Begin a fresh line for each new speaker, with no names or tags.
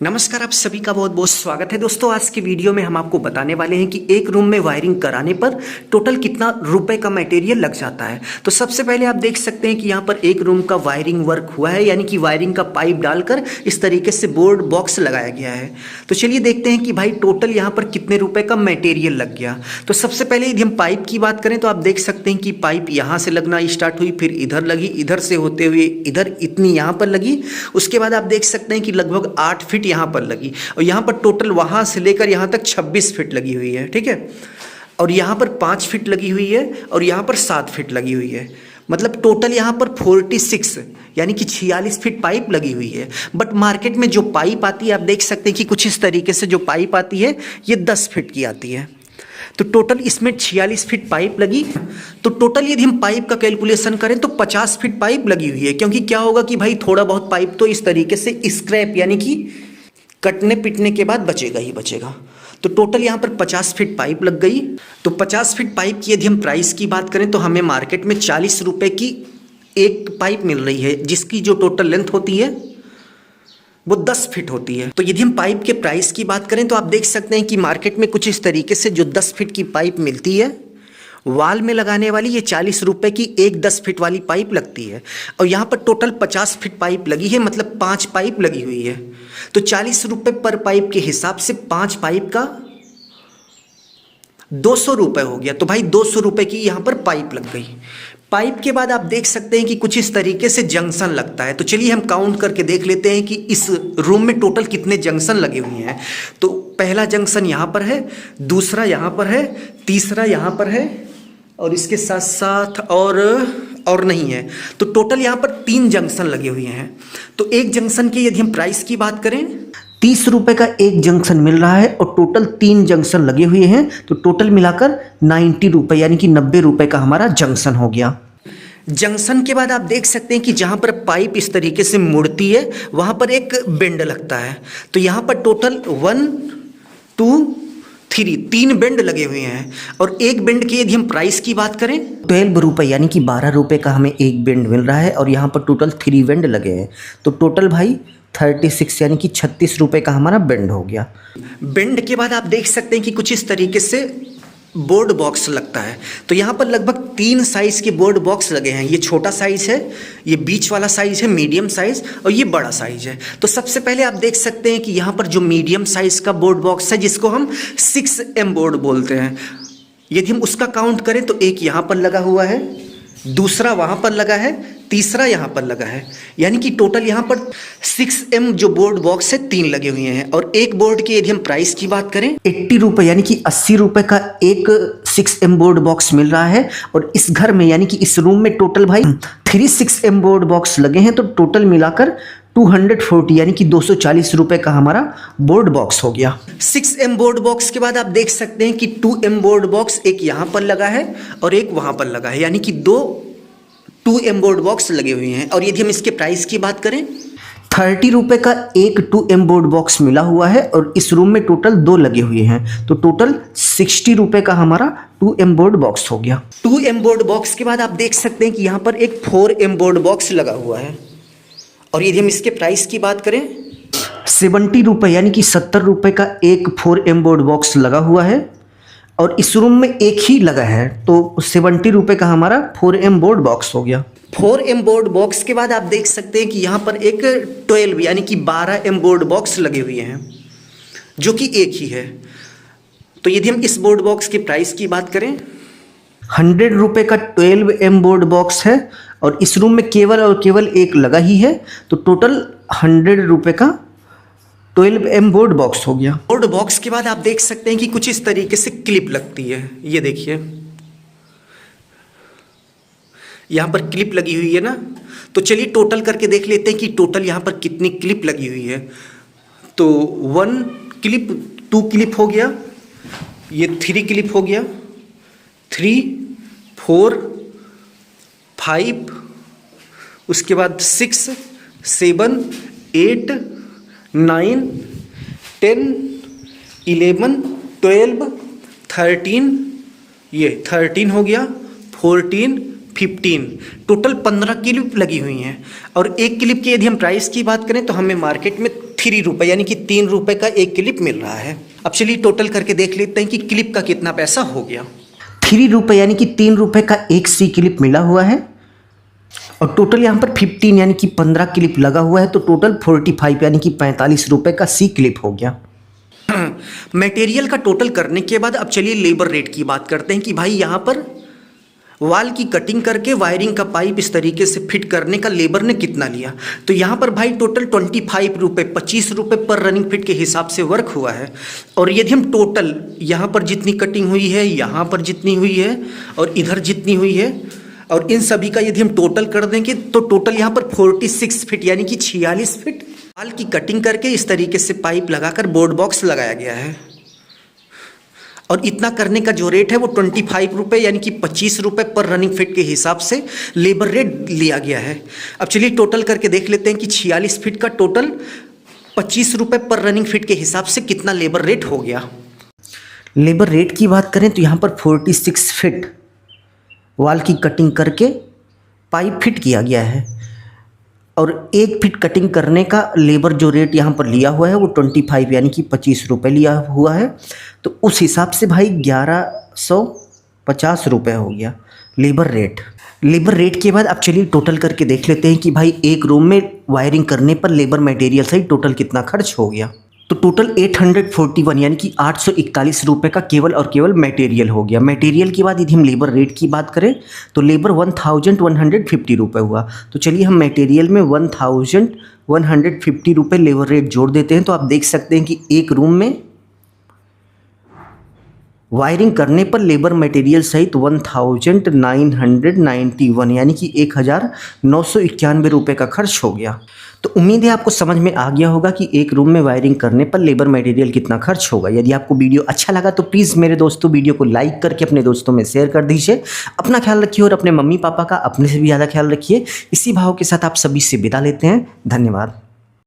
नमस्कार, आप सभी का बहुत बहुत स्वागत है दोस्तों। आज की वीडियो में हम आपको बताने वाले हैं कि एक रूम में वायरिंग कराने पर टोटल कितना रुपए का मटेरियल लग जाता है। तो सबसे पहले आप देख सकते हैं कि यहाँ पर एक रूम का वायरिंग वर्क हुआ है, यानी कि वायरिंग का पाइप डालकर इस तरीके से बोर्ड बॉक्स लगाया गया है। तो चलिए देखते हैं कि भाई टोटल यहाँ पर कितने रुपए का मटेरियल लग गया। तो सबसे पहले यदि हम पाइप की बात करें तो आप देख सकते हैं कि पाइप यहाँ से लगना स्टार्ट हुई, फिर इधर लगी, इधर से होते हुए इधर इतनी यहाँ पर लगी। उसके बाद आप देख सकते हैं कि लगभग 8 फीट यहाँ पर लगी, और यहाँ पर टोटल वहाँ से लेकर यहाँ तक 26 फीट लगी हुई है, ठीक है। और यहाँ पर 5 फीट लगी हुई है, और यहाँ पर 7 फीट लगी हुई है। मतलब टोटल यहाँ पर 46 यानी कि 46 फीट पाइप लगी हुई है। बट मार्केट में जो पाइप आती है आप देख सकते हैं कि कुछ इस तरीके से जो पाइप आती है ये 10 फीट की आती है। तो टोटल इसमें 46 फीट पाइप लगी। तो टोटल यदि हम पाइप का कैलकुलेशन करें तो 50 फीट पाइप लगी हुई है, क्योंकि क्या होगा कि भाई थोड़ा बहुत पाइप तो इस तरीके से स्क्रैप यानी कि कटने पिटने के बाद बचेगा ही बचेगा। तो टोटल यहाँ पर 50 फीट पाइप लग गई। तो 50 फीट पाइप की यदि हम प्राइस की बात करें तो हमें मार्केट में 40 रुपये की एक पाइप मिल रही है, जिसकी जो टोटल लेंथ होती है वो 10 फीट होती है। तो यदि हम पाइप के प्राइस की बात करें तो आप देख सकते हैं कि मार्केट में कुछ इस तरीके से जो 10 फीट की पाइप मिलती है वॉल में लगाने वाली, ये 40 रुपये की एक 10 फीट वाली पाइप लगती है। और यहाँ पर टोटल 50 फीट पाइप लगी है, मतलब 5 पाइप लगी हुई है। तो 40 रुपये पर पाइप के हिसाब से 5 पाइप का 200 रुपये हो गया। तो भाई 200 रुपये की यहाँ पर पाइप लग गई। पाइप के बाद आप देख सकते हैं कि कुछ इस तरीके से जंक्शन लगता है। तो चलिए हम काउंट करके देख लेते हैं कि इस रूम में टोटल कितने जंक्शन लगे हुए हैं। तो पहला जंक्शन यहाँ पर है, दूसरा यहाँ पर है, तीसरा यहाँ पर है, और इसके साथ साथ और नहीं है। तो टोटल यहाँ पर 3 जंक्शन लगे हुए हैं। तो एक जंक्शन की यदि हम प्राइस की बात करें 30 रुपये का एक जंक्शन मिल रहा है, और टोटल 3 जंक्शन लगे हुए हैं। तो टोटल मिलाकर 90 रुपये यानी कि 90 रुपये का हमारा जंक्शन हो गया। जंक्शन के बाद आप देख सकते हैं कि जहाँ पर पाइप इस तरीके से मुड़ती है वहाँ पर एक बेंड लगता है। तो यहाँ पर टोटल 1 2 3 बेंड लगे हुए हैं। और एक बेंड की यदि हम प्राइस की बात करें 12 रुपये यानी कि 12 रुपये का हमें एक बेंड मिल रहा है, और यहाँ पर टोटल 3 बेंड लगे हैं। तो टोटल भाई 36 यानी कि 36 रुपये का हमारा बेंड हो गया। बेंड के बाद आप देख सकते हैं कि कुछ इस तरीके से बोर्ड बॉक्स लगता है। तो यहाँ पर लगभग 3 साइज़ के बोर्ड बॉक्स लगे हैं। ये छोटा साइज़ है, ये बीच वाला साइज़ है, मीडियम साइज़, और ये बड़ा साइज़ है। तो सबसे पहले आप देख सकते हैं कि यहाँ पर जो मीडियम साइज़ का बोर्ड बॉक्स है, जिसको हम 6M बोर्ड बोलते हैं, यदि हम उसका काउंट करें तो एक यहाँ पर लगा हुआ है, दूसरा वहाँ पर लगा है, तीसरा यहाँ पर लगा है। यानी कि टोटल यहाँ पर 6M जो बोर्ड बॉक्स है 3 लगे हुए हैं। और एक बोर्ड की यदि हम प्राइस की बात करें 80 रुपये यानी कि 80 रुपये का एक 6M बोर्ड बॉक्स मिल रहा है। और इस घर में यानी कि इस रूम में टोटल भाई 3 6M बोर्ड बॉक्स लगे हैं। तो टोटल मिलाकर 240 यानी कि 240 रुपये का हमारा बोर्ड बॉक्स हो गया। 6M बोर्ड बॉक्स के बाद आप देख सकते हैं कि 2M बोर्ड बॉक्स एक यहाँ पर लगा है और एक वहाँ पर लगा है, यानी कि 2M बोर्ड बॉक्स लगे हुए हैं। और यदि हम इसके प्राइस की बात करें 30 रुपये का एक 2M बोर्ड बॉक्स मिला हुआ है, और इस रूम में टोटल 2 लगे हुए हैं। तो टोटल 60 रुपये का हमारा 2M बोर्ड बॉक्स हो गया। 2M बोर्ड बॉक्स के बाद आप देख सकते हैं कि यहाँ पर एक 4M बोर्ड बॉक्स लगा हुआ है। और यदि हम इसके प्राइस की बात करें 70 रुपये यानी कि 70 रुपये का एक 4M बोर्ड बॉक्स लगा हुआ है, और इस रूम में एक ही लगा है। तो 70 रुपये का हमारा 4M बोर्ड बॉक्स हो गया। 4M बोर्ड बॉक्स के बाद आप देख सकते हैं कि यहाँ पर एक 12 यानी कि 12M बोर्ड बॉक्स लगे हुए हैं, जो कि एक ही है। तो यदि हम इस बोर्ड बॉक्स की प्राइस की बात करें 100 रुपये का 12M बोर्ड बॉक्स है, और इस रूम में केवल और केवल एक लगा ही है। तो टोटल 100 रुपये का 12M बोर्ड बॉक्स हो गया। बोर्ड बॉक्स के बाद आप देख सकते हैं कि कुछ इस तरीके से क्लिप लगती है। ये देखिए यहाँ पर क्लिप लगी हुई है ना। तो चलिए टोटल करके देख लेते हैं कि टोटल यहाँ पर कितनी क्लिप लगी हुई है। तो 1 क्लिप, 2 क्लिप हो गया, ये 3 क्लिप हो गया, 3 4 5, उसके बाद 6 7 8 9 10 11 12 13, ये 13 हो गया, 14 15, टोटल 15 क्लिप लगी हुई हैं। और एक क्लिप की यदि हम प्राइस की बात करें तो हमें मार्केट में ₹3 यानी कि ₹3 का एक क्लिप मिल रहा है। अब चलिए टोटल करके देख लेते हैं कि क्लिप का कितना पैसा हो गया। ₹3 यानी कि ₹3 का एक सी क्लिप मिला हुआ है और टोटल यहाँ पर 15 यानी कि 15 क्लिप लगा हुआ है, तो टोटल 45 यानी कि ₹45 का सी क्लिप हो गया। मटेरियल का टोटल करने के बाद अब चलिए लेबर रेट की बात करते हैं कि भाई यहाँ पर वाल की कटिंग करके वायरिंग का पाइप इस तरीके से फिट करने का लेबर ने कितना लिया। तो यहाँ पर भाई टोटल ₹25 ₹25 पर रनिंग फिट के हिसाब से वर्क हुआ है। और यदि हम टोटल यहाँ पर जितनी कटिंग हुई है, यहाँ पर जितनी हुई है और इधर जितनी हुई है और इन सभी का यदि हम टोटल कर देंगे तो टोटल यहाँ पर 46 फीट यानी कि 46 फीट वाल की कटिंग करके इस तरीके से पाइप लगाकर बोर्ड बॉक्स लगाया गया है। और इतना करने का जो रेट है वो ₹25 यानी कि ₹25 पर रनिंग फिट के हिसाब से लेबर रेट लिया गया है। अब चलिए टोटल करके देख लेते हैं कि 46 फीट का टोटल ₹25 पर रनिंग फिट के हिसाब से कितना लेबर रेट हो गया। लेबर रेट की बात करें तो यहाँ पर 46 फीट वाल की कटिंग करके पाइप फिट किया गया है और 1 फीट कटिंग करने का लेबर जो रेट यहाँ पर लिया हुआ है वो 25 यानी कि ₹25 लिया हुआ है। तो उस हिसाब से भाई ₹1150 हो गया लेबर रेट। लेबर रेट के बाद अब चलिए टोटल करके देख लेते हैं कि भाई एक रूम में वायरिंग करने पर लेबर मटेरियल सहित टोटल कितना खर्च हो गया। तो टोटल 841 यानी कि ₹841 का केवल और केवल मटेरियल हो गया। मटेरियल के बाद यदि हम लेबर रेट की बात करें तो लेबर ₹1150 हुआ। तो चलिए हम मटेरियल में ₹1150 लेबर रेट जोड़ देते हैं। तो आप देख सकते हैं कि एक रूम में वायरिंग करने पर लेबर मटेरियल सहित 1991 यानी कि ₹1991 का खर्च हो गया। तो उम्मीद है आपको समझ में आ गया होगा कि एक रूम में वायरिंग करने पर लेबर मटेरियल कितना खर्च होगा। यदि आपको वीडियो अच्छा लगा तो प्लीज़ मेरे दोस्तों वीडियो को लाइक करके अपने दोस्तों में शेयर कर दीजिए। अपना ख्याल रखिए और अपने मम्मी पापा का अपने से भी ज़्यादा ख्याल रखिए। इसी भाव के साथ आप सभी से विदा लेते हैं। धन्यवाद।